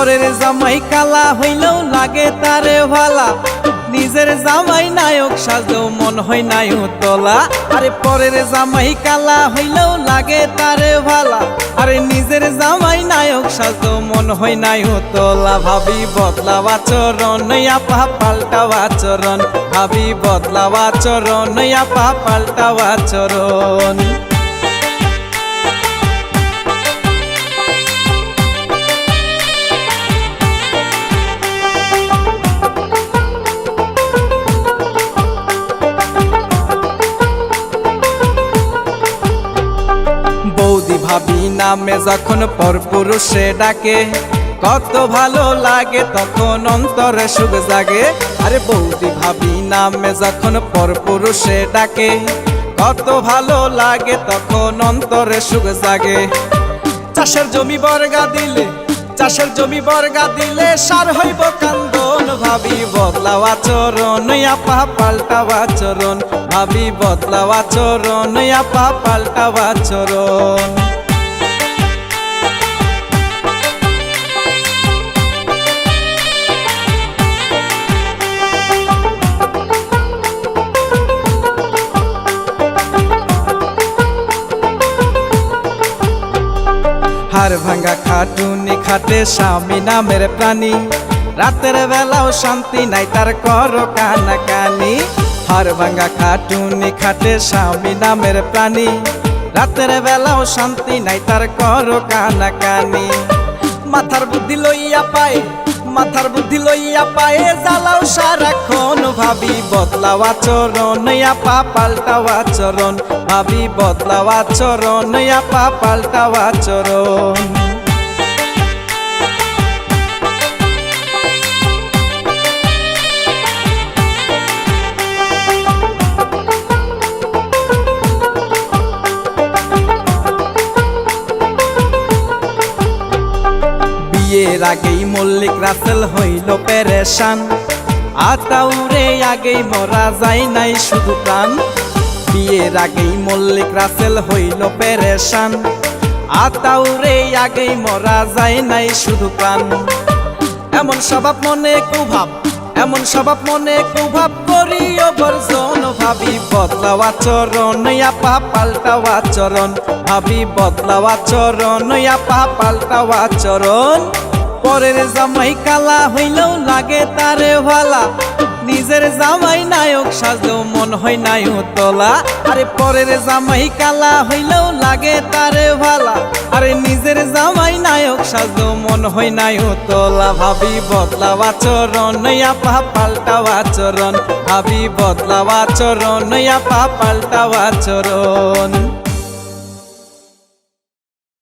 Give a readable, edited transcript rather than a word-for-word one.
পরের জামাই কালা হইলেও লাগে তারে ভালা, নিজের জামাই নায়ক সাজেও মন হয় নায়ক তোলা। আরে পরের জামাই কালা হইলেও লাগে তারে ভালা, আরে নিজের জামাই নায়ক সাজেও মন হয় নায়ক তোলা। ভাবি বদলাও আচরণ আপা পাল্টাও আচরণ, ভাবি বদলাও আচরণ আপা পাল্টাও আচরণ। বৌদি ভাবি নামে যখন পরপুরুষে ডাকে, কত ভালো লাগে তখন অন্তরে সুখ জাগে। আরে বৌদি ভাবি নামে যখন পরপুরুষে ডাকে, কত ভালো লাগে তখন অন্তরে সুখ জাগে। চাষের জমি বর্গা দিলে, চাষের জমি বর্গা দিলে সার হইব কান্দন। ভাবি বদলাও আচরণ আপা পাল্টাও আচরণ, ভাবি বদলাও আচরণ আপা পাল্টাও আচরণ। হাড় ভাঙ্গা খাটুনি খাটে স্বামী নামের প্রাণী, রাতের বেলাও শান্তি নাই তার করো কানাকানি। হাড় ভাঙ্গা খাটুনি খাটে স্বামী নামের প্রাণী, রাতের বেলাও শান্তি নাই তার করো কানাকানি। মাথার বুদ্ধি লইয়া পায়, মাথার বুদ্ধি লইয়া পায়ে জ্বালাও সারাক্ষণ। ভাবি বদলাও আচরণ আপা পাল্টাও আচরণ, ভাবি বদলাও আচরণ আপা পাল্টাও আচরণ। বিয়ের আগেই মল্লিক রাসেল হইল পেরেশান, আতাউরে আগেই মরা যায় নাই শুধু প্রাণ। বিয়ের আগেই মল্লিক রাসেল হইল পেরেশান, আতাউরে আগেই মরা যায় নাই শুধু প্রাণ। এমন স্বভাব মনে কুভাব, এমন স্বভাব মনে কুভাব করিও বর্জন। ভাবি বদলাও আচরণ আপা পাল্টাও আচরণ, ভাবি বদলাও আচরণ আপা পাল্টাও আচরণ। পরের জামাই কালা হইলেও লাগে তারে ভালা, নিজের জামাই নায়ক সাজেও মন হয় নায়ক তোলা। আরে পরের জামাই কালা হইলেও লাগে তারে ভালা, আরে নিজের জামাই নায়ক সাজেও মন হয় নায়ক তোলা। ভাবি বদলাও আচরণ আপা পাল্টাও আচরণ, ভাবি বদলাও আচরণ আপা পাল্টাও আচরণ।